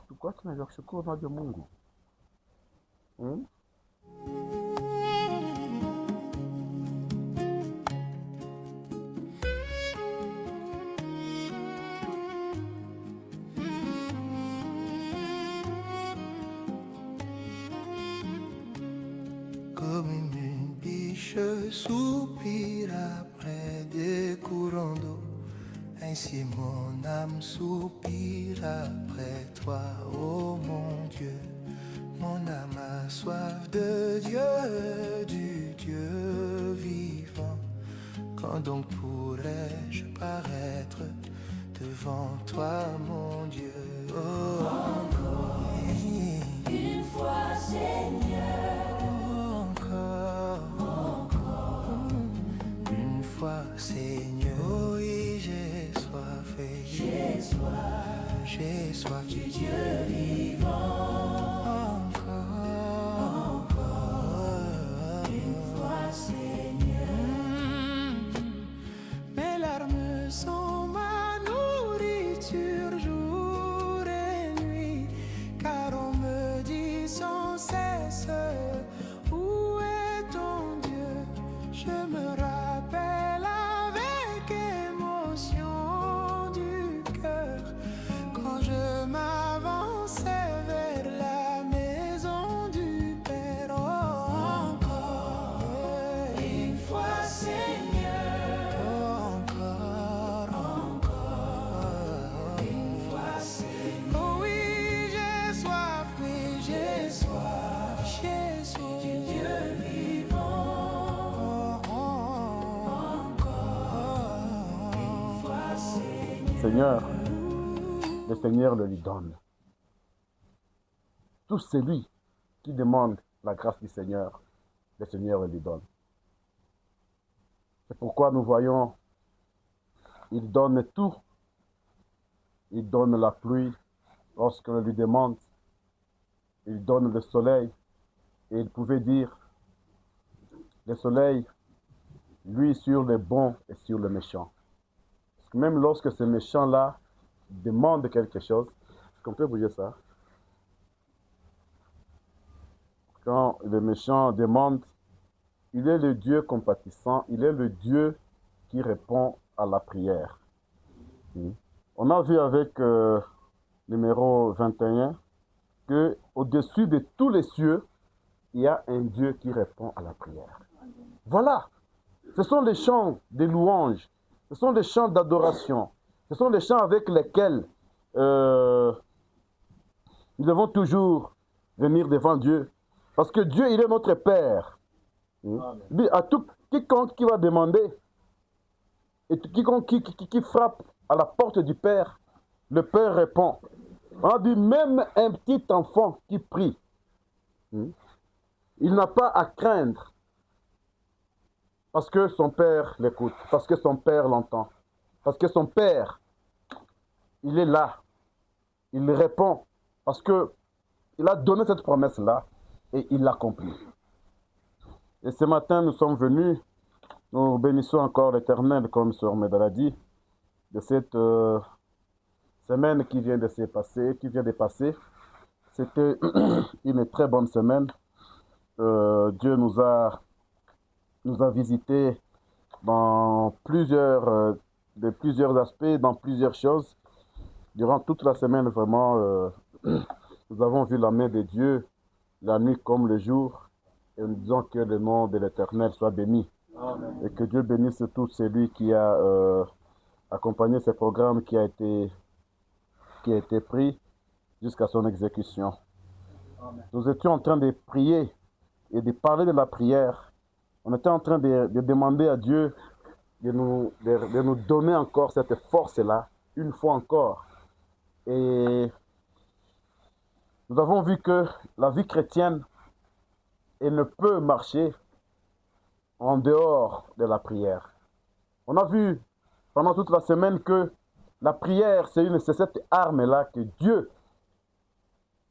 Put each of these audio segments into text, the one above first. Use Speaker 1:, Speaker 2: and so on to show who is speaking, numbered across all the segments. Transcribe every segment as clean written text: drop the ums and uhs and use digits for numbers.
Speaker 1: Tulikuwa tunaweza kushukuru naje Mungu.
Speaker 2: Comme une biche soupire après des courants d'eau, ainsi mon âme soupire après toi, ô mon Dieu. Mon âme a soif de Dieu, du Dieu vivant. Quand donc pourrais-je paraître devant toi, mon Dieu? Oh, encore une fois, Seigneur. Encore une fois, Seigneur. Oh oui, j'ai soif, j'ai soif du Dieu vivant. Encore une fois, Seigneur. Mes larmes sont ma nourriture jour et nuit, car on me dit sans cesse, où est ton Dieu? Je me rappelle avec émotion du cœur quand je m'avançais vers la maison du Père. Oh, encore une fois, Seigneur. Encore une fois, Seigneur. Oh oui, j'ai soif, j'ai soif du Dieu vivant. Encore une fois, Seigneur.
Speaker 1: Seigneur, le Seigneur le lui donne. Tout celui qui demande la grâce du Seigneur, le Seigneur le lui donne. C'est pourquoi nous voyons, il donne tout. Il donne la pluie lorsque l'on lui demande. Il donne le soleil. Et il pouvait dire, le soleil, lui, sur les bons et sur les méchants. Parce que même lorsque ces méchants-là demandent quelque chose, est-ce qu'on peut bouger ça? Quand les méchants demandent, il est le Dieu compatissant, il est le Dieu qui répond à la prière. On a vu avec numéro 21 que au-dessus de tous les cieux, il y a un Dieu qui répond à la prière. Voilà. Ce sont les chants de louanges, ce sont les chants d'adoration, ce sont les chants avec lesquels nous devons toujours venir devant Dieu. Parce que Dieu, il est notre Père. Dit à tout quiconque qui va demander, et quiconque qui frappe à la porte du Père, le Père répond. On a dit même un petit enfant qui prie, il n'a pas à craindre parce que son Père l'écoute, parce que son Père l'entend, parce que son Père, il est là, il répond, parce que il a donné cette promesse-là et il l'accomplit. Et ce matin, nous sommes venus, nous bénissons encore l'Éternel, comme Sœur Médala dit, de cette semaine qui vient de se passer, C'était une très bonne semaine. Dieu nous a visités dans plusieurs aspects, dans plusieurs choses. Durant toute la semaine, vraiment, nous avons vu la main de Dieu, la nuit comme le jour, et nous disons que le nom de l'Éternel soit béni. Amen. Et que Dieu bénisse tout celui qui a accompagné ce programme qui a été pris jusqu'à son exécution. Amen. Nous étions en train de prier et de parler de la prière. On était en train de demander à Dieu de nous donner encore cette force-là, une fois encore. Et nous avons vu que la vie chrétienne, elle ne peut marcher en dehors de la prière. On a vu pendant toute la semaine que la prière, c'est cette arme-là que Dieu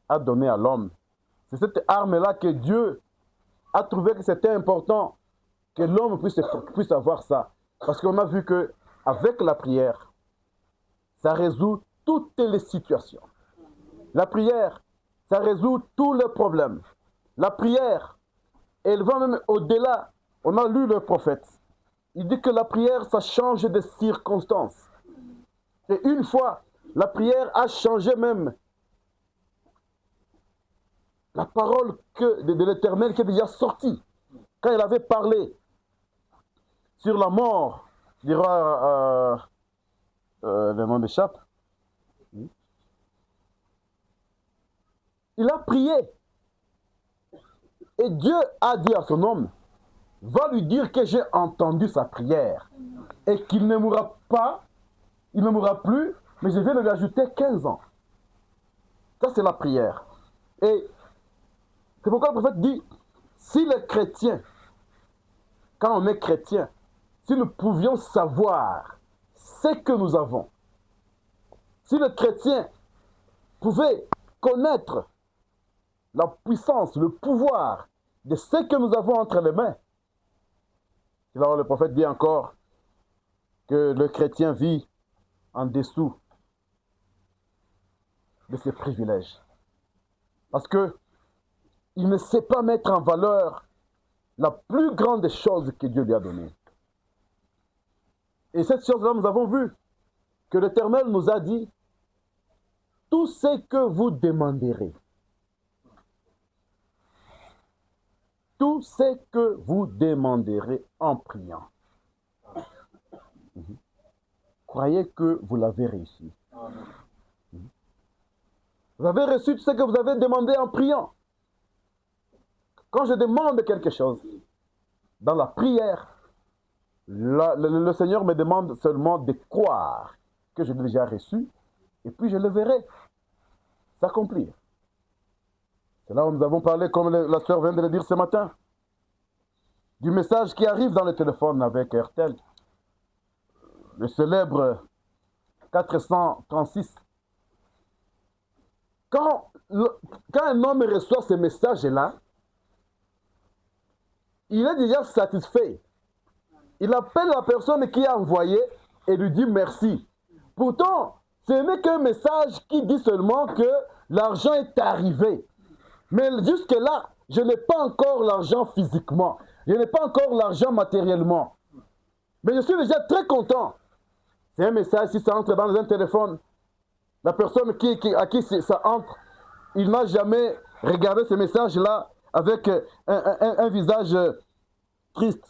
Speaker 1: a donnée à l'homme. C'est cette arme-là que Dieu a trouvé que c'était important que l'homme puisse avoir ça. Parce qu'on a vu que avec la prière, ça résout toutes les situations. La prière, ça résout tous les problèmes. La prière, elle va même au-delà. On a lu le prophète. Il dit que la prière, ça change de circonstances. Et une fois, la prière a changé même la parole de l'Éternel qui est déjà sortie. Quand il avait parlé sur la mort du roi, le nom m'échappe. Il a prié. Et Dieu a dit à son homme, va lui dire que j'ai entendu sa prière et qu'il ne mourra pas, il ne mourra plus, mais je vais lui ajouter 15 ans. Ça, c'est la prière. Et c'est pourquoi le prophète dit, si les chrétiens, quand on est chrétien, si nous pouvions savoir ce que nous avons, si le chrétien pouvait connaître la puissance, le pouvoir de ce que nous avons entre les mains, alors le prophète dit encore que le chrétien vit en dessous de ses privilèges. Parce que il ne sait pas mettre en valeur la plus grande des choses que Dieu lui a données. Et cette chose-là, nous avons vu que l'Éternel nous a dit, tout ce que vous demanderez, tout ce que vous demanderez en priant, croyez que vous l'avez réussi. Vous avez reçu tout ce que vous avez demandé en priant. Quand je demande quelque chose, dans la prière, le Seigneur me demande seulement de croire que je l'ai déjà reçu, et puis je le verrai s'accomplir. C'est là où nous avons parlé, comme la sœur vient de le dire ce matin, du message qui arrive dans le téléphone avec RTL, le célèbre 436. Quand un homme reçoit ce message-là, il est déjà satisfait. Il appelle la personne qui a envoyé et lui dit merci. Pourtant, ce n'est qu'un message qui dit seulement que l'argent est arrivé. Mais jusque-là, je n'ai pas encore l'argent physiquement. Je n'ai pas encore l'argent matériellement. Mais je suis déjà très content. C'est un message, si ça entre dans un téléphone, la personne à qui ça entre, il n'a jamais regardé ce message-là avec un visage triste.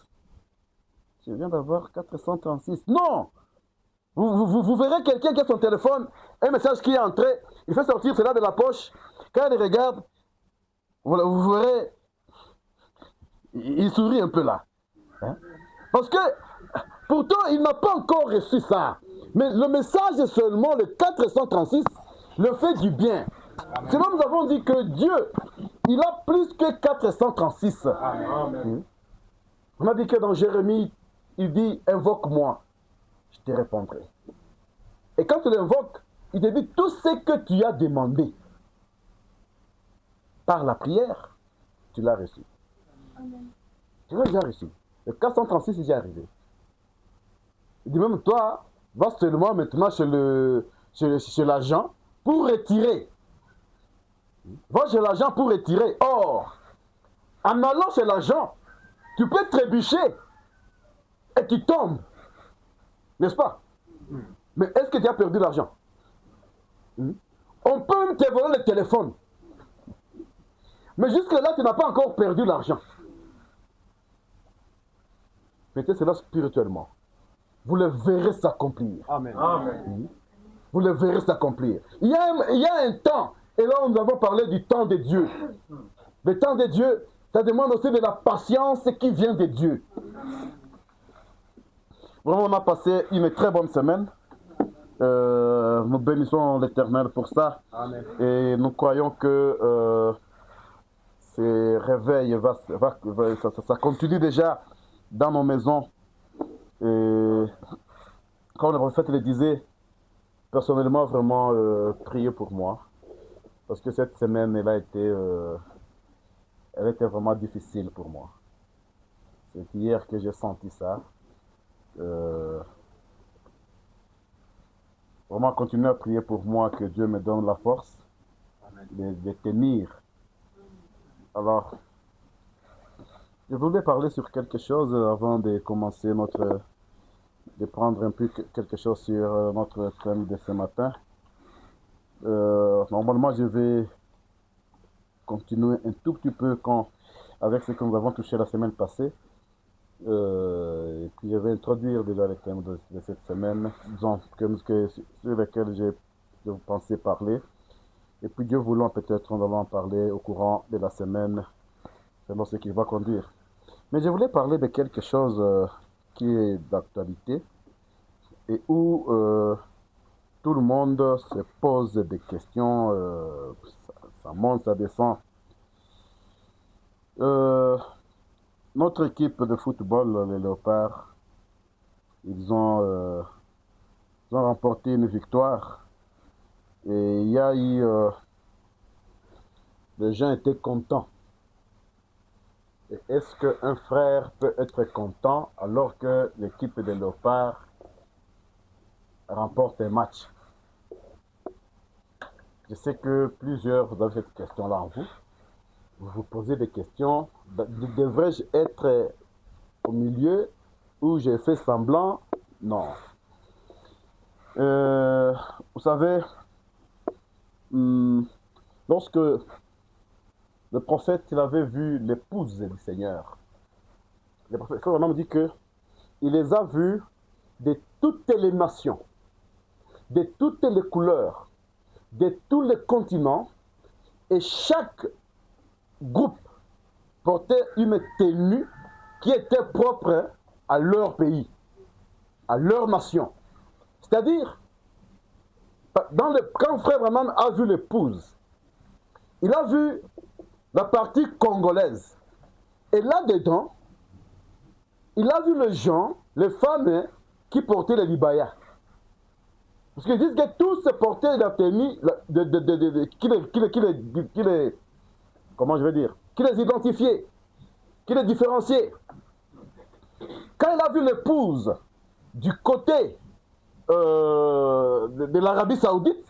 Speaker 1: Je viens d'avoir 436. Non! Vous verrez quelqu'un qui a son téléphone, un message qui est entré, il fait sortir cela de la poche. Quand il regarde, vous verrez, il sourit un peu là. Hein? Parce que, pourtant, il n'a pas encore reçu ça. Mais le message est seulement le 436, le fait du bien. Sinon, nous avons dit que Dieu, il a plus que 436. Amen. On a dit que dans Jérémie, il dit, invoque-moi, je te répondrai. Et quand tu l'invoques, il te dit, tout ce que tu as demandé par la prière, tu l'as reçu. Amen. Tu l'as déjà reçu. Le 436 est déjà arrivé. Il dit même, toi, va seulement maintenant chez l'agent pour retirer. Va chez l'agent pour retirer. Or, en allant chez l'agent, tu peux trébucher et tu tombes. N'est-ce pas? Mais est-ce que tu as perdu l'argent? On peut même te voler le téléphone. Mais jusque-là, tu n'as pas encore perdu l'argent. Mettez cela spirituellement. Vous le verrez s'accomplir.
Speaker 3: Amen.
Speaker 1: Vous le verrez s'accomplir. Il y a un temps, et là nous avons parlé du temps de Dieu. Le temps de Dieu, ça demande aussi de la patience qui vient de Dieu. Vraiment, on a passé une très bonne semaine. Nous bénissons l'Éternel pour ça.
Speaker 3: Amen.
Speaker 1: Et nous croyons que ces réveils, ça continue déjà dans nos maisons. Et comme le prophète le disait, personnellement, vraiment, priez pour moi. Parce que cette semaine, elle était vraiment difficile pour moi. C'est hier que j'ai senti ça. Vraiment, continuez à prier pour moi, que Dieu me donne la force de tenir. Alors, je voulais parler sur quelque chose avant de commencer de prendre un peu quelque chose sur notre thème de ce matin. Normalement, je vais continuer un tout petit peu avec ce que nous avons touché la semaine passée. Et puis je vais introduire déjà les thèmes de cette semaine, disons, sur lesquels je pensais parler. Et puis Dieu voulant, peut-être on va en parler au courant de la semaine, selon ce qui va conduire. Mais je voulais parler de quelque chose qui est d'actualité et où tout le monde se pose des questions, ça monte, ça descend. Notre équipe de football, les Léopards, ils ont remporté une victoire. Et il y a eu... les gens étaient contents. Et est-ce qu'un frère peut être content alors que l'équipe des Léopards remporte un match? Je sais que plusieurs, vous avez cette question-là en vous. Vous vous posez des questions. Devrais-je être au milieu où j'ai fait semblant? Non. Vous savez, lorsque le prophète il avait vu l'épouse du Seigneur, le prophète vraiment dit que il les a vus de toutes les nations, de toutes les couleurs, de tous les continents, et chaque groupe portait une tenue qui était propre à leur pays, à leur nation. C'est-à-dire, quand Frère Branham a vu l'épouse, il a vu la partie congolaise. Et là-dedans, il a vu les gens, les femmes qui portaient les libayas. Parce qu'ils disent que tous se portaient la tenue comment je vais dire, qui les identifiait, qui les différenciait. Quand il a vu l'épouse du côté de l'Arabie Saoudite,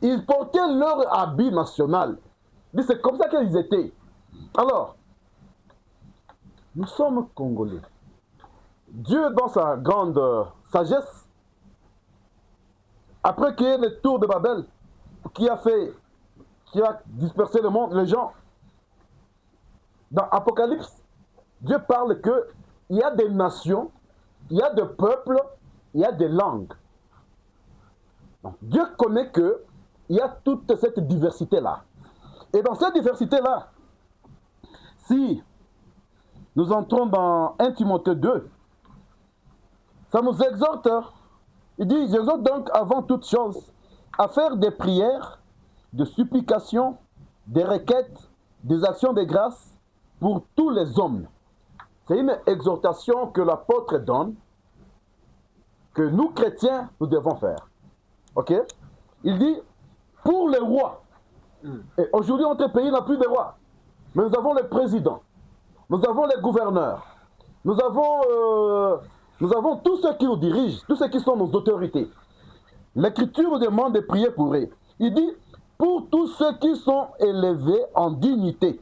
Speaker 1: ils portaient leur habit national. C'est comme ça qu'ils étaient. Alors, nous sommes Congolais. Dieu, dans sa grande sagesse, après qu'il y ait le tour de Babel, qui a dispersé le monde, les gens, dans Apocalypse, Dieu parle qu'il y a des nations, il y a des peuples, il y a des langues. Donc, Dieu connaît qu'il y a toute cette diversité-là. Et dans cette diversité-là, si nous entrons dans 1 Timothée 2, ça nous exhorte, il dit, j'exhorte donc avant toute chose à faire des prières, des supplications, des requêtes, des actions de grâce pour tous les hommes. C'est une exhortation que l'apôtre donne, que nous chrétiens, nous devons faire. Ok? Il dit, pour les rois, et aujourd'hui notre pays n'a plus de rois, mais nous avons les présidents, nous avons les gouverneurs, nous avons tous ceux qui nous dirigent, tous ceux qui sont nos autorités. L'Écriture nous demande de prier pour eux. Il dit, pour tous ceux qui sont élevés en dignité,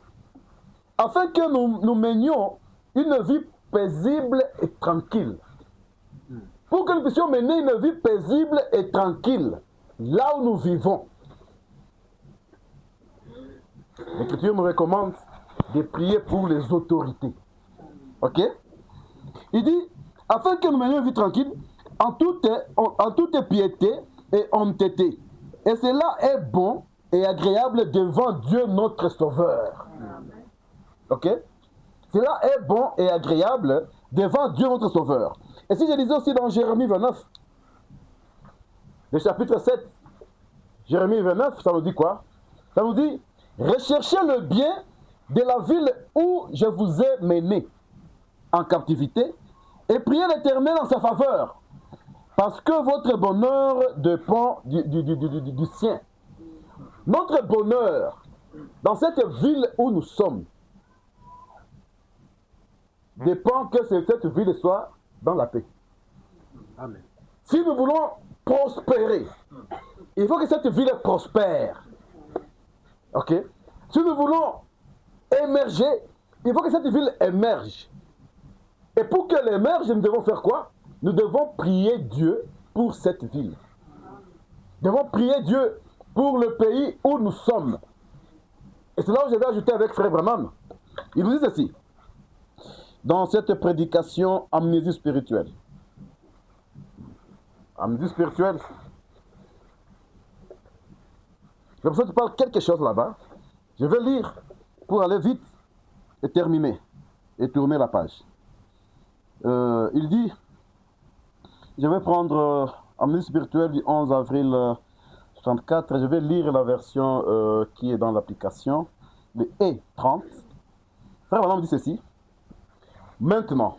Speaker 1: afin que nous menions une vie paisible et tranquille. Pour que nous puissions mener une vie paisible et tranquille, là où nous vivons. L'Écriture nous recommande de prier pour les autorités. Ok? Il dit, afin que nous menions une vie tranquille, en toute piété et honnêteté. Et cela est bon et agréable devant Dieu notre Sauveur. Ok? Cela est bon et agréable devant Dieu notre Sauveur. Et si je lisais aussi dans Jérémie 29, le chapitre 7, Jérémie 29, ça nous dit quoi? Ça nous dit, recherchez le bien de la ville où je vous ai mené en captivité et priez l'Éternel en sa faveur, parce que votre bonheur dépend du sien. Notre bonheur dans cette ville où nous sommes dépend que cette ville soit dans la paix.
Speaker 3: Amen.
Speaker 1: Si nous voulons prospérer, il faut que cette ville prospère. Ok? Si nous voulons émerger, il faut que cette ville émerge. Et pour qu'elle émerge, nous devons faire quoi? Nous devons prier Dieu pour cette ville. Nous devons prier Dieu pour le pays où nous sommes. Et c'est là où je vais ajouter avec Frère Branham. Il nous dit ceci, dans cette prédication amnésie spirituelle. Amnésie spirituelle. J'ai besoin de parler quelque chose là-bas. Je vais lire pour aller vite et terminer et tourner la page. Il dit, je vais prendre amnésie spirituelle du 11 avril 64. Je vais lire la version qui est dans l'application, le E30. Frère Branham dit ceci. Maintenant,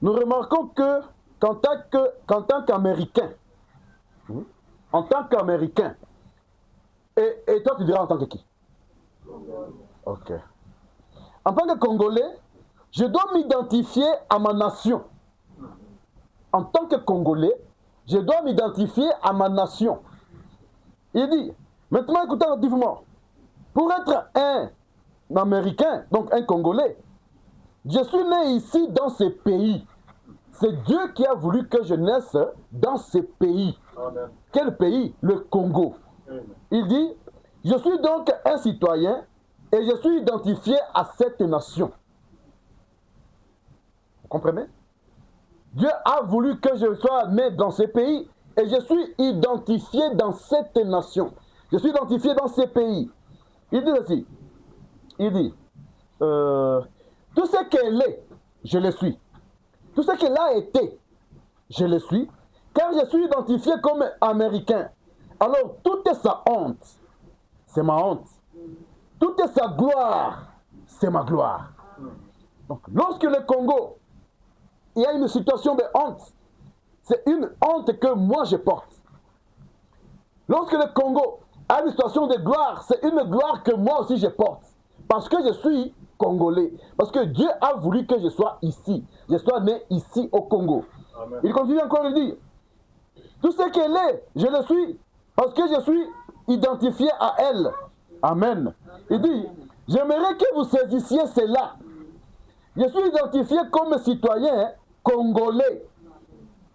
Speaker 1: nous remarquons que qu'en tant qu'Américain, et toi tu diras en tant que qui? Ok. En tant que Congolais, je dois m'identifier à ma nation. En tant que Congolais, je dois m'identifier à ma nation. Il dit, maintenant écoutez attentivement, pour être un Américain, donc un Congolais, je suis né ici dans ce pays. C'est Dieu qui a voulu que je naisse dans ce pays.
Speaker 3: Amen.
Speaker 1: Quel pays? Le Congo.
Speaker 3: Amen.
Speaker 1: Il dit, je suis donc un citoyen et je suis identifié à cette nation. Vous comprenez? Dieu a voulu que je sois né dans ce pays et je suis identifié dans cette nation. Je suis identifié dans ce pays. Il dit aussi, il dit, tout ce qu'elle est, je le suis. Tout ce qu'elle a été, je le suis, car je suis identifié comme américain. Alors, toute sa honte, c'est ma honte. Toute sa gloire, c'est ma gloire. Donc, lorsque le Congo, il y a une situation de honte, c'est une honte que moi je porte. Lorsque le Congo a une situation de gloire, c'est une gloire que moi aussi je porte. Parce que je suis Congolais. Parce que Dieu a voulu que je sois ici. Je sois né ici au Congo.
Speaker 3: Amen.
Speaker 1: Il continue encore de dire, tout ce qu'elle est, je le suis. Parce que je suis identifié à elle. Amen. Il dit, j'aimerais que vous saisissiez cela. Je suis identifié comme citoyen congolais.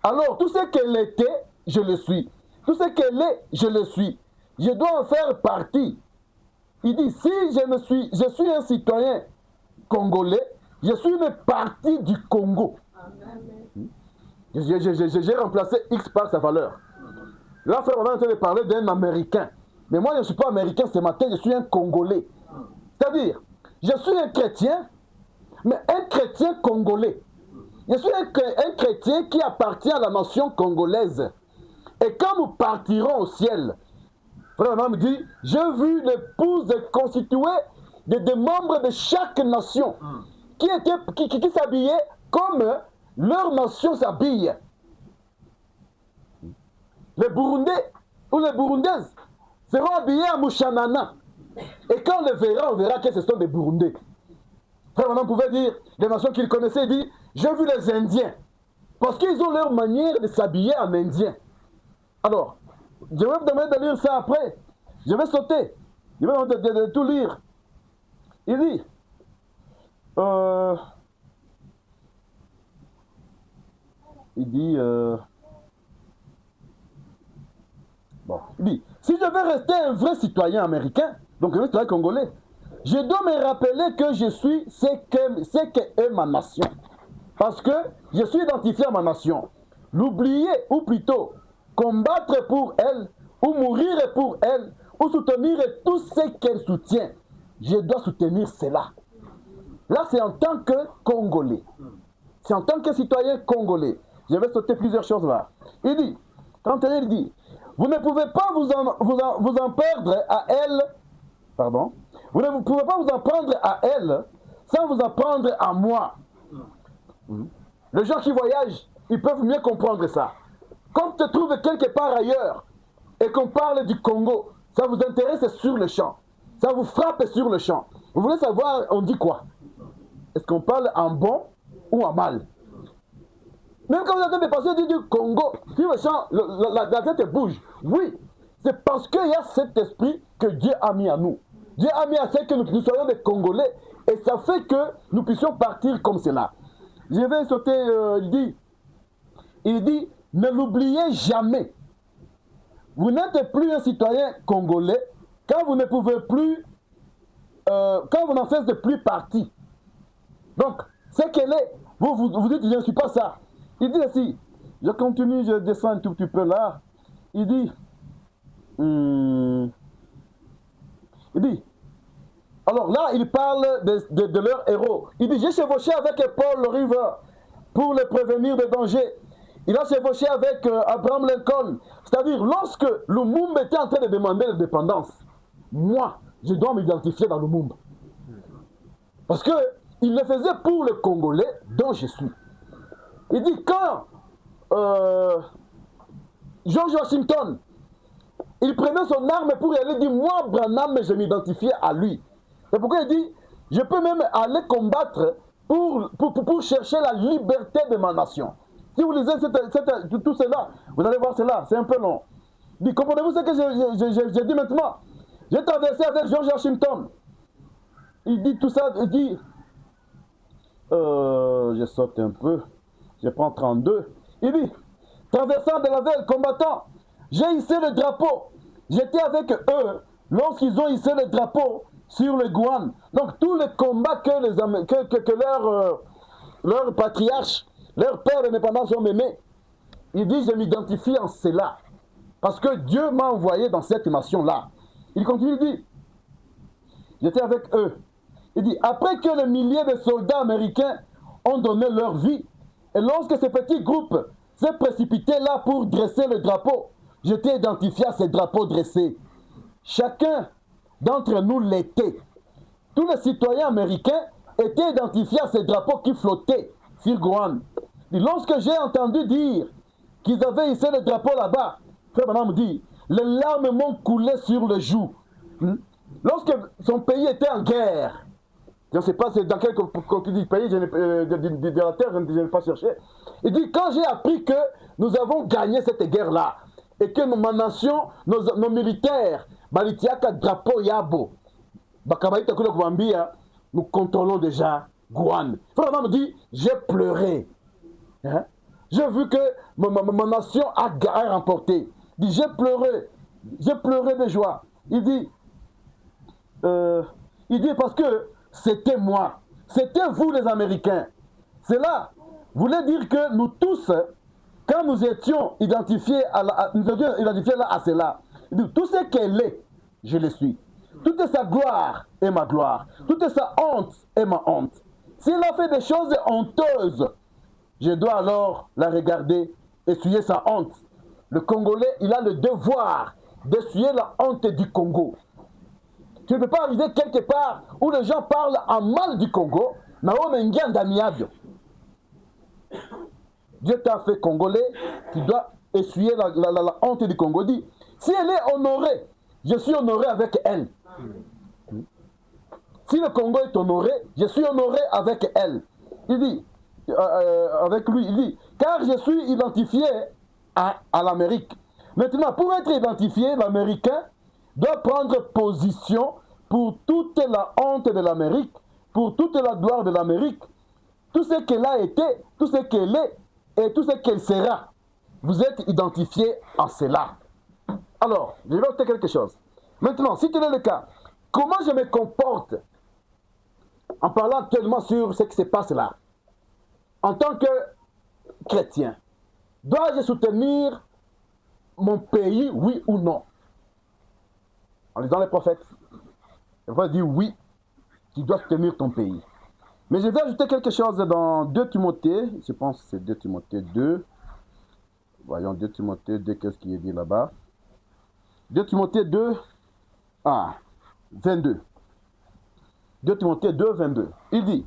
Speaker 1: Alors, tout ce qu'elle était, je le suis. Tout ce qu'elle est, je le suis. Je dois en faire partie. Il dit, si je suis un citoyen congolais, je suis une partie du Congo. J'ai remplacé X par sa valeur. Là, frère, on est en train de parler d'un Américain. Mais moi, je ne suis pas Américain ce matin, je suis un Congolais. C'est-à-dire, je suis un chrétien, mais un chrétien congolais. Je suis un chrétien qui appartient à la nation congolaise. Et quand nous partirons au ciel, frère me dit, j'ai vu l'épouse constituée de membres de chaque nation qui s'habillaient comme leur nation s'habille. Les Burundais ou les Burundaises seront habillés à Mouchanana. Et quand on les verra, on verra que ce sont des Burundais. Frère Manan pouvait dire, les nations qu'il connaissait, il dit, j'ai vu les Indiens. Parce qu'ils ont leur manière de s'habiller en Indien. Alors, je vais vous demander de lire ça après. Je vais sauter. Je vais de tout lire. Il dit, il dit, si je veux rester un vrai citoyen américain, donc un vrai citoyen congolais, je dois me rappeler que je suis ce qu'est ma nation. Parce que je suis identifié à ma nation. L'oublier, ou plutôt combattre pour elle, ou mourir pour elle, ou soutenir tout ce qu'elle soutient. Je dois soutenir cela. Là, c'est en tant que Congolais. C'est en tant que citoyen congolais. Je vais sauter plusieurs choses là. Il dit, 31, il dit, vous ne pouvez pas vous en perdre à elle. Pardon. Vous ne pouvez pas vous en prendre à elle sans vous en prendre à moi. Les gens qui voyagent, ils peuvent mieux comprendre ça. Quand tu te trouves quelque part ailleurs et qu'on parle du Congo, ça vous intéresse sur le champ. Ça vous frappe sur le champ. Vous voulez savoir, on dit quoi? Est-ce qu'on parle en bon ou en mal? Même quand vous êtes en train de passer du Congo, sur le champ, la tête bouge. Oui, c'est parce qu'il y a cet esprit que Dieu a mis à nous. Dieu a mis à ce que nous soyons des Congolais. Et ça fait que nous puissions partir comme cela. Je vais sauter, il dit, ne l'oubliez jamais. Vous n'êtes plus un citoyen congolais quand vous ne pouvez plus, quand vous n'en faites plus partie. Donc, c'est qu'elle est. Vous dites, je ne suis pas ça. Il dit ainsi, je continue, je descends un tout petit peu là. Il dit, alors là, il parle de leur héros. Il dit, j'ai chevauché avec Paul River pour le prévenir des dangers. Il a chevauché avec Abraham Lincoln. C'est-à-dire, lorsque Lumumba était en train de demander l'indépendance, moi, je dois m'identifier dans Lumumba. Parce qu'il le faisait pour le Congolais dont je suis. Il dit, quand George Washington, il prenait son arme pour y aller, il dit, moi, Branham, je m'identifiais à lui. C'est pourquoi il dit, je peux même aller combattre pour chercher la liberté de ma nation. Si vous lisez tout cela, vous allez voir cela, c'est un peu long. Il dit, comprenez-vous ce que j'ai dit maintenant? J'ai traversé avec George Washington. Il dit tout ça, il dit, je saute un peu, je prends 32. Il dit, traversant de la ville, combattant, j'ai hissé le drapeau. J'étais avec eux lorsqu'ils ont hissé le drapeau sur le Gouan. Donc tous les combats que leur patriarche, leur père d'indépendance ont mené, il dit, je m'identifie en cela. Parce que Dieu m'a envoyé dans cette nation-là. Il continue, il dit, j'étais avec eux. Il dit, après que les milliers de soldats américains ont donné leur vie, et lorsque ce petit groupe s'est précipité là pour dresser le drapeau, j'étais identifié à ces drapeaux dressés. Chacun d'entre nous l'était. Tous les citoyens américains étaient identifiés à ces drapeaux qui flottaient sur Gouan. Et lorsque j'ai entendu dire qu'ils avaient hissé le drapeau là-bas, Frère Branham me dit, les larmes m'ont coulé sur le joue. Lorsque son pays était en guerre, je ne sais pas dans quel pays de la terre, je n'ai pas cherché. Il dit, quand j'ai appris que nous avons gagné cette guerre-là, et que ma nation, nos militaires, Balitiaka Drapo Yabo, nous contrôlons déjà Gouan. Frère me dit, j'ai pleuré. Hein? J'ai vu que ma nation a remporté. Il dit, j'ai pleuré de joie. Il dit parce que c'était moi, c'était vous les Américains. Cela voulait dire que nous tous, quand nous étions identifiés là à cela, il dit, tout ce qu'elle est, je le suis. Toute sa gloire est ma gloire. Toute sa honte est ma honte. S'il a fait des choses honteuses, je dois alors la regarder, essuyer sa honte. Le Congolais, il a le devoir d'essuyer la honte du Congo. Tu ne peux pas arriver quelque part où les gens parlent en mal du Congo, mais on est un d'amiable. Dieu t'a fait Congolais, tu dois essuyer la honte du Congo. Dit, si elle est honorée, je suis honoré avec elle. Si le Congo est honoré, je suis honoré avec elle. Il dit, avec lui, il dit, car je suis identifié à l'Amérique. Maintenant, pour être identifié, l'Américain doit prendre position pour toute la honte de l'Amérique, pour toute la gloire de l'Amérique, tout ce qu'elle a été, tout ce qu'elle est et tout ce qu'elle sera. Vous êtes identifié en cela. Alors, je vais vous dire quelque chose. Maintenant, si tel est le cas, comment je me comporte en parlant actuellement sur ce qui se passe là, en tant que chrétien? Dois-je soutenir mon pays, oui ou non? En lisant les prophètes, il va dire oui, tu dois soutenir ton pays. Mais je vais ajouter quelque chose dans 2 Timothée, je pense que c'est 2 Timothée 2. Voyons 2 Timothée 2, qu'est-ce qui est dit là-bas? 2 Timothée 2, 22. 2 Timothée 2, 22. Il dit,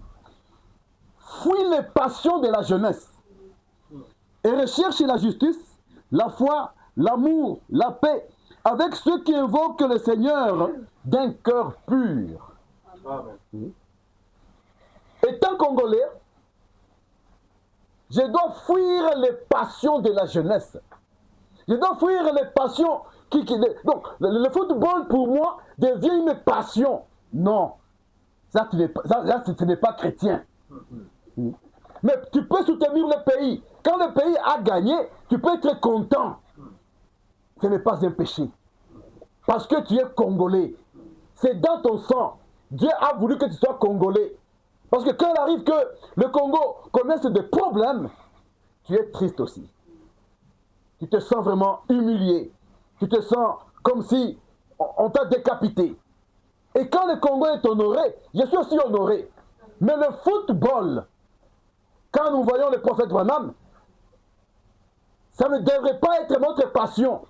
Speaker 1: fuis les passions de la jeunesse. et recherche la justice, la foi, l'amour, la paix, avec ceux qui invoquent le Seigneur d'un cœur pur.
Speaker 3: Amen.
Speaker 1: Étant congolais, je dois fuir les passions de la jeunesse. Je dois fuir les passions donc, le football, pour moi, devient une passion. Non. Ça, ce n'est pas chrétien. Mais tu peux soutenir le pays. Quand le pays a gagné, tu peux être content. Ce n'est pas un péché. Parce que tu es congolais. C'est dans ton sang. Dieu a voulu que tu sois congolais. Parce que quand il arrive que le Congo connaisse des problèmes, tu es triste aussi. Tu te sens vraiment humilié. Tu te sens comme si on t'a décapité. Et quand le Congo est honoré, je suis aussi honoré. Mais le football, quand nous voyons le prophète Branham, ça ne devrait pas être notre passion.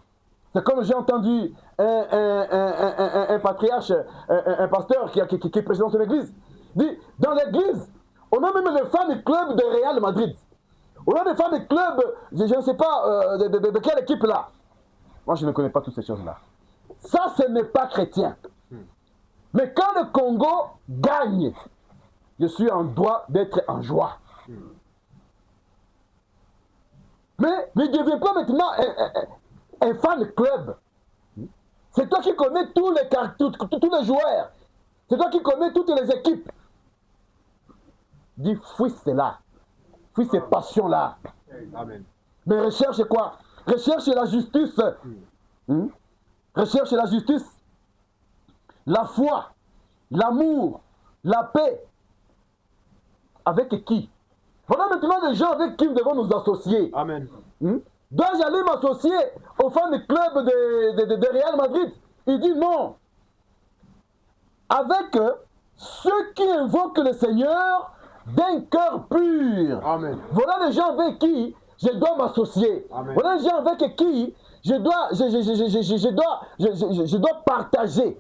Speaker 1: C'est comme j'ai entendu un patriarche, un pasteur qui est président de l'église, dit, dans l'église, on a même les fans du club de Real Madrid. On a des fans du club, je ne sais pas de quelle équipe là. Moi, je ne connais pas toutes ces choses-là. Ça, ce n'est pas chrétien. Mais quand le Congo gagne, je suis en droit d'être en joie. Mais ne deviens pas maintenant un fan club. C'est toi qui connais tous les joueurs. C'est toi qui connais toutes les équipes. Dis, fuis cela. Fuis ces passions-là.
Speaker 3: Amen.
Speaker 1: Mais recherche quoi? Recherche la justice. Recherche la justice. La foi. L'amour. La paix. Avec qui? Voilà maintenant des gens avec qui nous devons nous associer.
Speaker 3: Amen.
Speaker 1: Dois-je aller m'associer aux fans du club de Real Madrid? Il dit non. Avec ceux qui invoquent le Seigneur d'un cœur pur.
Speaker 3: Amen.
Speaker 1: Voilà les gens avec qui je dois m'associer. Voilà les gens avec qui je dois partager.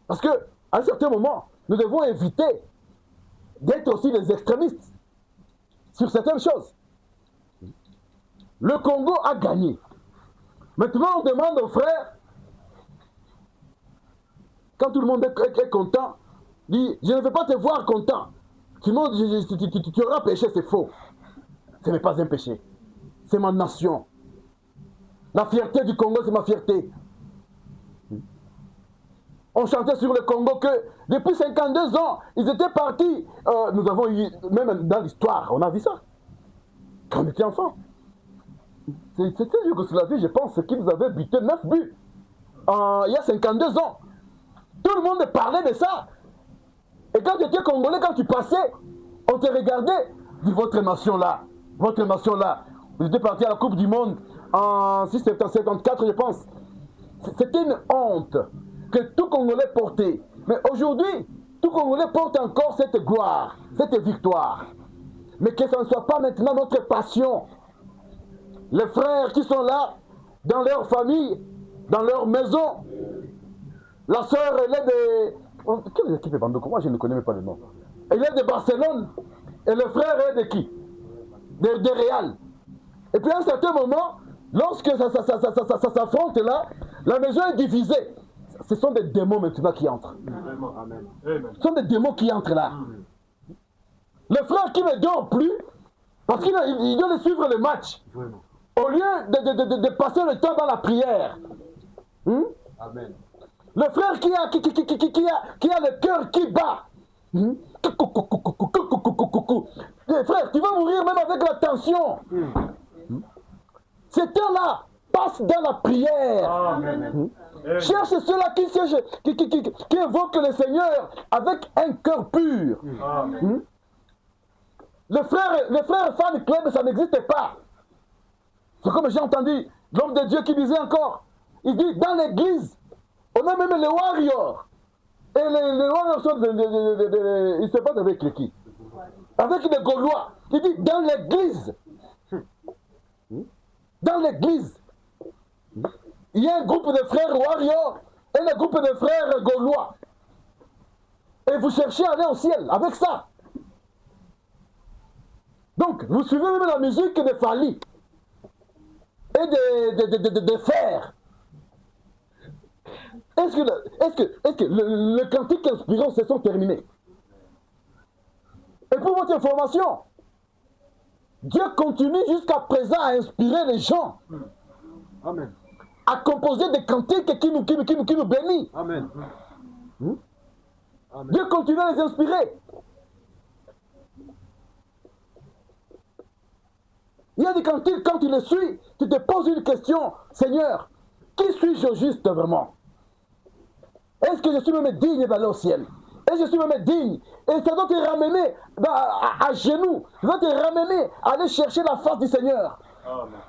Speaker 1: Parce qu'à un certain moment, nous devons éviter d'être aussi les extrémistes sur certaines choses. Le Congo a gagné. Maintenant, on demande aux frères, quand tout le monde est content, dit, je ne veux pas te voir content. Sinon, tu auras péché, c'est faux. Ce n'est pas un péché. C'est ma nation. La fierté du Congo, c'est ma fierté. On chantait sur le Congo que depuis 52 ans, ils étaient partis. Nous avons eu, même dans l'histoire, on a vu ça. Quand on était enfant. C'était Yougoslavie, je pense, qui nous avait buté 9 buts. Il y a 52 ans. Tout le monde parlait de ça. Et quand tu étais Congolais, quand tu passais, on te regardait. Dit votre nation là. Votre nation là. Vous étiez partis à la Coupe du Monde en 1974, je pense. C'était une honte que tout Congolais portait. Mais aujourd'hui, tout Congolais porte encore cette gloire, cette victoire. Mais que ça ne soit pas maintenant notre passion. Les frères qui sont là, dans leur famille, dans leur maison. La sœur, elle est de... Quelle équipe est Bandoko? Moi, je ne connais même pas le nom. Elle est de Barcelone. Et le frère est de qui? De Real. Et puis à un certain moment, lorsque ça s'affronte là, la maison est divisée. Ce sont des démons maintenant qui entrent.
Speaker 3: Amen.
Speaker 1: Ce sont des démons qui entrent là. Le frère qui ne dort plus, parce qu'il doit suivre le match.
Speaker 3: Vraiment.
Speaker 1: Au lieu de passer le temps dans la prière.
Speaker 3: Amen.
Speaker 1: Le frère qui a le cœur qui bat. Frère, tu vas mourir même avec la tension. Ces temps-là passe dans la prière.
Speaker 3: Amen.
Speaker 1: Cherche ceux-là qui évoquent le Seigneur avec un cœur pur.
Speaker 3: Amen.
Speaker 1: Le frère fan club, ça n'existe pas. C'est comme j'ai entendu l'homme de Dieu qui disait encore. Il dit, dans l'église, on a même les warriors. Et les warriors sont ils ne se battent avec les qui? Avec les Gaulois. Il dit, dans l'église. Dans l'église. Il y a un groupe de frères warriors et un groupe de frères gaulois. Et vous cherchez à aller au ciel avec ça. Donc, vous suivez même la musique de Fali et de Fer. Est-ce que le cantique inspirant se sont terminés? Et pour votre information, Dieu continue jusqu'à présent à inspirer les gens.
Speaker 3: Amen.
Speaker 1: À composer des cantiques qui nous bénissent.
Speaker 3: Amen. Amen.
Speaker 1: Dieu continue à les inspirer. Il y a des cantiques, quand tu les suis, tu te poses une question, Seigneur, qui suis-je au juste vraiment? Est-ce que je suis même digne d'aller au ciel? Est-ce que je suis même digne? Et ça doit te ramener à genoux, ça doit te ramener à aller chercher la face du Seigneur.
Speaker 3: Amen.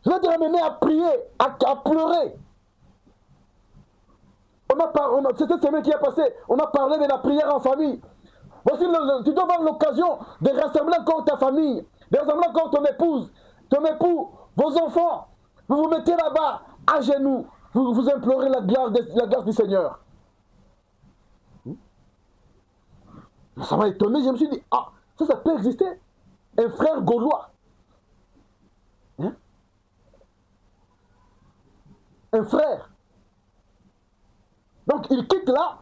Speaker 1: Ça doit te ramener à prier, à pleurer. C'est cette semaine qui est passée, on a parlé de la prière en famille. Voici, tu dois avoir l'occasion de rassembler encore ta famille, de rassembler encore ton épouse, ton époux, vos enfants. Vous vous mettez là-bas, à genoux, vous implorez la grâce du Seigneur. Ça m'a étonné, je me suis dit, ah, ça peut exister. Un frère gaulois. Hein? Un frère. Donc ils quittent là,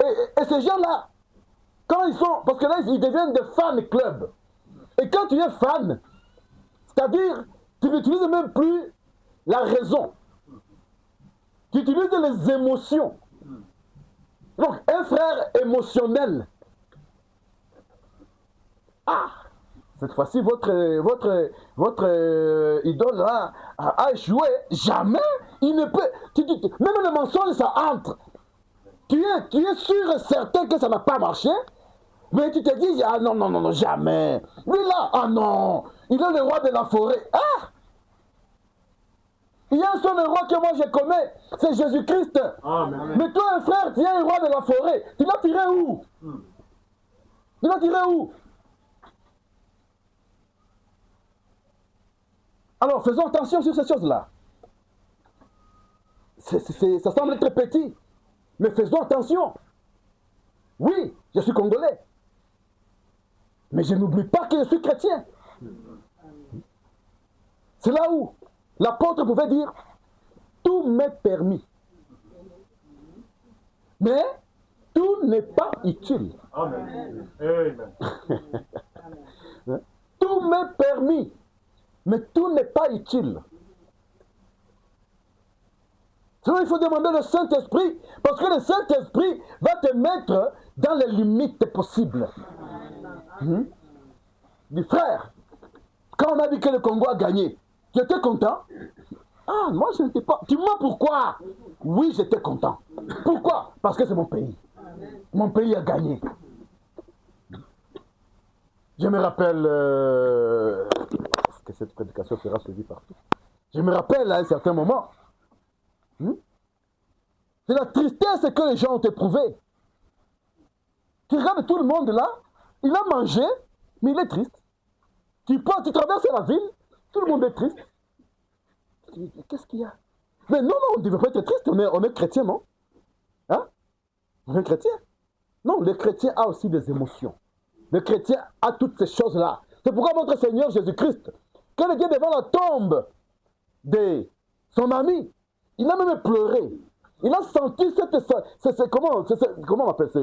Speaker 1: et ces gens-là, quand ils sont, parce que là ils deviennent des fans club. Et quand tu es fan, c'est-à-dire, tu n'utilises même plus la raison. Tu utilises les émotions. Donc un frère émotionnel. Ah, cette fois-ci votre idole là a échoué. Jamais il ne peut. Même le mensonge ça entre. Tu es sûr et certain que ça n'a pas marché, mais tu te dis, ah non, jamais. Lui là, ah non, il est le roi de la forêt. Ah! Il y a un seul roi que moi je connais, c'est Jésus-Christ.
Speaker 3: Amen.
Speaker 1: Mais toi, un frère, tu es un roi de la forêt. Tu l'as tiré où? Tu l'as tiré où? Alors, faisons attention sur ces choses-là. Ça semble être petit. Mais faisons attention. Oui, je suis congolais. Mais je n'oublie pas que je suis chrétien. C'est là où l'apôtre pouvait dire, tout m'est permis. Mais tout n'est pas utile.
Speaker 3: Amen. Amen.
Speaker 1: Tout m'est permis. Mais tout n'est pas utile. Sinon, il faut demander le Saint-Esprit, parce que le Saint-Esprit va te mettre dans les limites possibles. Dis, frère, quand on a dit que le Congo a gagné, tu étais content? Ah, moi je n'étais pas. Dis-moi pourquoi? Oui, j'étais content. Pourquoi? Parce que c'est mon pays. Mon pays a gagné. Je me rappelle que cette prédication sera suivie partout. Je me rappelle à un certain moment. C'est la tristesse que les gens ont éprouvée. Tu regardes tout le monde là, il a mangé, mais il est triste. Tu traverses la ville, tout le monde est triste. Qu'est-ce qu'il y a? Mais non, on ne devrait pas être triste, on est chrétien, non? Hein? On est chrétien? Non, le chrétien a aussi des émotions. Le chrétien a toutes ces choses-là. C'est pourquoi notre Seigneur Jésus-Christ, quand il était devant la tombe de son ami, il a même pleuré. Il a senti comment on appelle ça?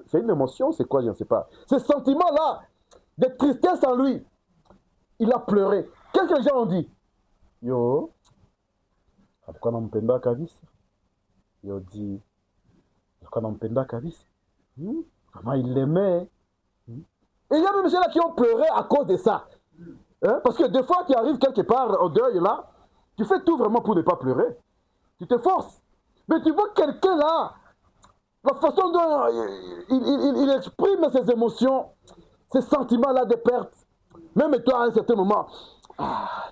Speaker 1: C'est une émotion, c'est quoi, je ne sais pas. Ce sentiment-là de tristesse en lui, il a pleuré. Qu'est-ce que les gens ont dit? Yo, pourquoi on m'appelle kabisa? Yo dit, pourquoi on m'appelle kabisa? Comment il l'aimait? Et il y a même des gens là qui ont pleuré à cause de ça. Hein? Parce que des fois, tu arrives quelque part au deuil là, tu fais tout vraiment pour ne pas pleurer. Tu te forces. Mais tu vois quelqu'un là, la façon dont il exprime ses émotions, ces sentiments-là de perte. Même toi, à un certain moment,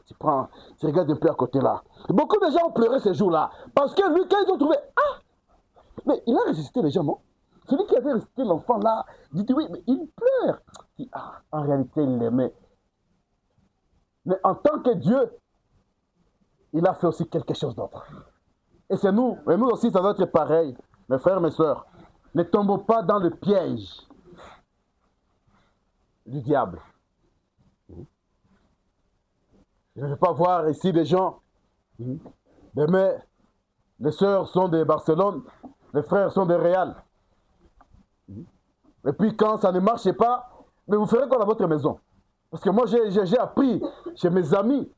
Speaker 1: tu regardes un peu à côté là. Beaucoup de gens ont pleuré ces jours-là. Parce que lui, quand ils ont trouvé, mais il a résisté les gens, non? Celui qui avait résisté l'enfant là, il dit oui, mais il pleure. Il dit, en réalité, il l'aimait. Mais en tant que Dieu, il a fait aussi quelque chose d'autre. Et c'est nous aussi, ça doit être pareil, mes frères, mes sœurs. Ne tombons pas dans le piège du diable. Je ne veux pas voir ici des gens. Demain, les sœurs sont de Barcelone, les frères sont de Real. Et puis quand ça ne marche pas, mais vous ferez quoi dans votre maison? Parce que moi, j'ai appris chez mes amis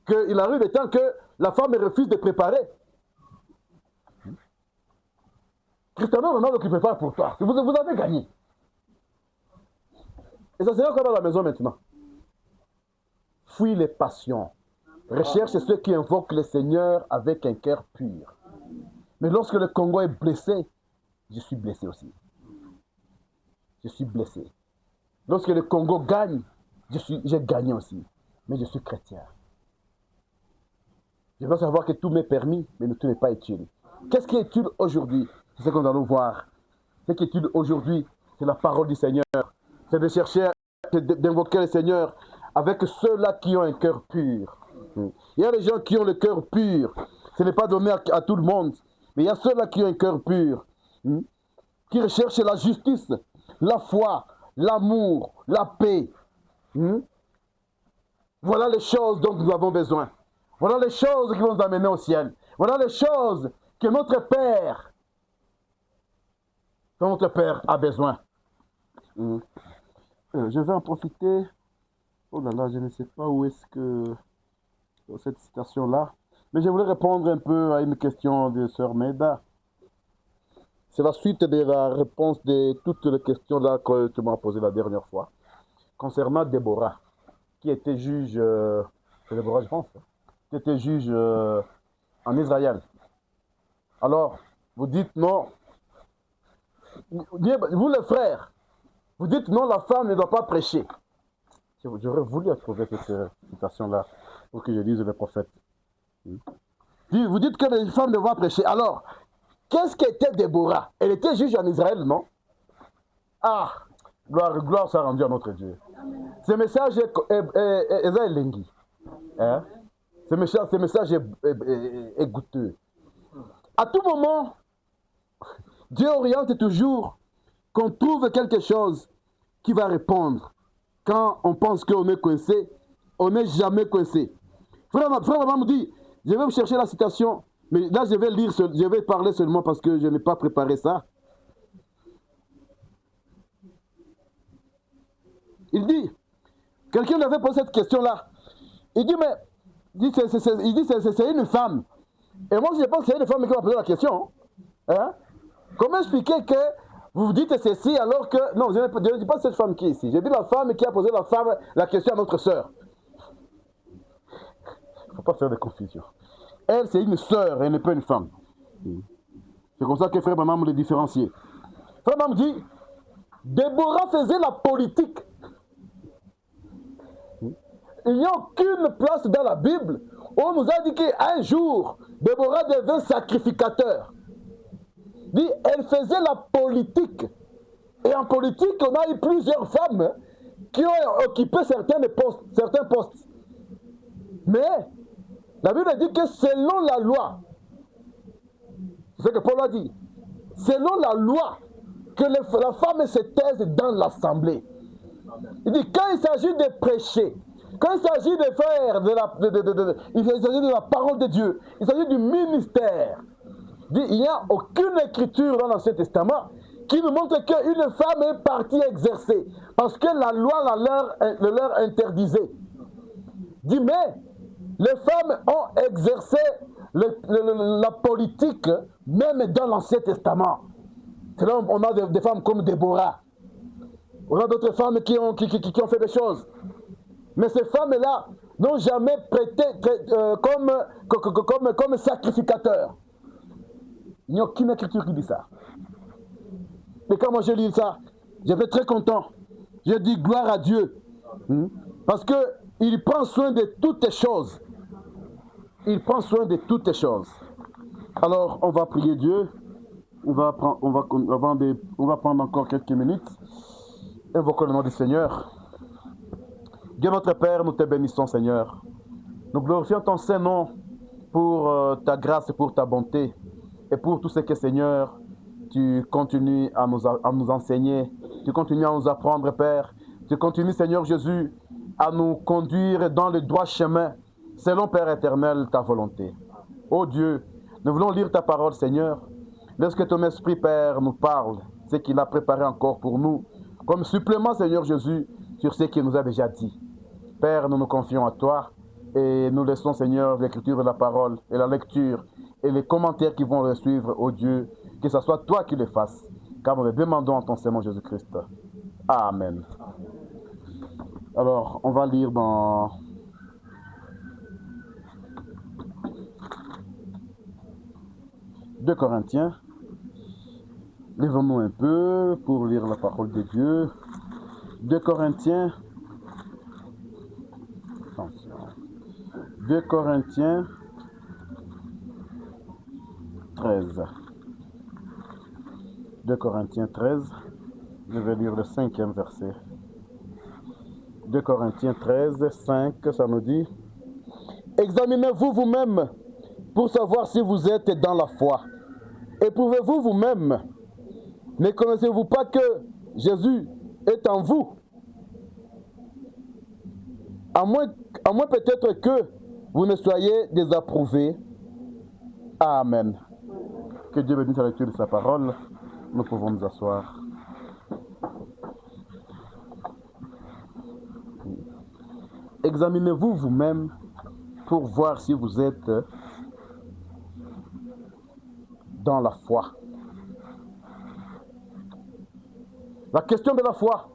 Speaker 1: qu'il arrive des temps que la femme refuse de préparer. Cristiano Ronaldo qui prépare pour toi. Vous avez gagné. Et ça sera quoi dans la maison maintenant? Fuis les passions. Recherche ceux qui invoquent le Seigneur avec un cœur pur. Mais lorsque le Congo est blessé, je suis blessé aussi. Je suis blessé. Lorsque le Congo gagne, j'ai gagné aussi. Mais je suis chrétien. Je dois savoir que tout m'est permis, mais tout n'est pas utile. Qu'est-ce qui est utile aujourd'hui? C'est ce que nous allons voir. Ce qui est utile aujourd'hui, c'est la parole du Seigneur. C'est de chercher, d'invoquer le Seigneur avec ceux-là qui ont un cœur pur. Il y a des gens qui ont le cœur pur. Ce n'est pas donné à tout le monde. Mais il y a ceux-là qui ont un cœur pur. Qui recherchent la justice, la foi, l'amour, la paix. Voilà les choses dont nous avons besoin. Voilà les choses qui vont nous amener au ciel. Voilà les choses que notre Père a besoin. Je vais en profiter. Oh là là, je ne sais pas où est-ce que cette citation-là. Mais je voulais répondre un peu à une question de Sœur Meda. C'est la suite de la réponse de toutes les questions là que tu m'as posées la dernière fois. Concernant Déborah, qui était juge, c'est Déborah je pense, qui était juge en Israël. Alors, vous dites non, vous les frères, vous dites non, la femme ne doit pas prêcher. J'aurais voulu trouver cette citation-là pour que je dise le prophète. Vous dites que les femmes ne doivent pas prêcher. Alors, qu'est-ce qu'était Déborah? Elle était juge en Israël, non? Ah, gloire soit rendue à notre Dieu. Ce message est lengui. Ce message est goûteux. À tout moment, Dieu oriente toujours qu'on trouve quelque chose qui va répondre. Quand on pense qu'on est coincé, on n'est jamais coincé. Frère Abraham me dit, je vais vous chercher la citation, mais là je vais parler seulement parce que je n'ai pas préparé ça. Il dit, quelqu'un lui avait posé cette question-là. Il dit, mais c'est une femme. Et moi je pense que c'est une femme qui m'a posé la question. Comment expliquer que vous dites ceci alors que... Non, je ne dis pas cette femme qui est ici. Je dis la femme qui a posé la question à notre sœur. Il ne faut pas faire de confusion. Elle, c'est une sœur, elle n'est pas une femme. C'est comme ça que Frère Branham le différencier. Frère Branham dit, Déborah faisait la politique. Il n'y a aucune place dans la Bible où on nous a dit qu'un jour, Déborah devint sacrificateur. Dit, elle faisait la politique. Et en politique, on a eu plusieurs femmes qui ont occupé certains postes. Mais la Bible dit que selon la loi, c'est ce que Paul a dit, selon la loi, que la femme se taise dans l'assemblée. Il dit, quand il s'agit de prêcher, quand il s'agit de faire il s'agit de la parole de Dieu, il s'agit du ministère. Il n'y a aucune écriture dans l'Ancien Testament qui nous montre qu'une femme est partie exercer, parce que la loi le leur interdisait. Dit, mais les femmes ont exercé la politique même dans l'Ancien Testament. C'est là on a des femmes comme Déborah. On a d'autres femmes qui ont fait des choses. Mais ces femmes-là n'ont jamais prêté comme sacrificateurs. Il n'y a aucune écriture qui dit ça. Mais quand moi je lis ça, j'étais très content. Je dis gloire à Dieu. Parce qu'il prend soin de toutes les choses. Il prend soin de toutes les choses. Alors, on va prier Dieu. On va prendre encore quelques minutes. Invoquons le nom du Seigneur. Dieu notre Père, nous te bénissons, Seigneur. Nous glorifions ton Saint-Nom pour ta grâce et pour ta bonté. Et pour tout ce que, Seigneur, tu continues à nous enseigner, tu continues à nous apprendre, Père. Tu continues, Seigneur Jésus, à nous conduire dans le droit chemin, selon, Père éternel, ta volonté. Ô Dieu, nous voulons lire ta parole, Seigneur. Laisse que ton esprit, Père, nous parle, ce qu'il a préparé encore pour nous, comme supplément, Seigneur Jésus, sur ce qu'il nous a déjà dit. Père, nous nous confions à toi et nous laissons, Seigneur, l'écriture de la parole et la lecture et les commentaires qui vont le suivre, ô Dieu, que ce soit toi qui les fasses, car nous le demandons en ton Seigneur Jésus-Christ. Amen. Alors, on va lire dans Deux Corinthiens. Lèvons-nous un peu pour lire la parole de Dieu. 2 Corinthiens. Attention. 2 Corinthiens 13. 2 Corinthiens 13. Je vais lire le 5e verset. 2 Corinthiens 13, 5, ça nous dit: examinez-vous vous-même pour savoir si vous êtes dans la foi. Éprouvez-vous vous-même. Ne connaissez-vous pas que Jésus est en vous? À moins peut-être que vous ne soyez désapprouvés. Amen. Que Dieu bénisse la lecture de sa parole. Nous pouvons nous asseoir. Examinez-vous vous-même pour voir si vous êtes dans la foi. La question de la foi.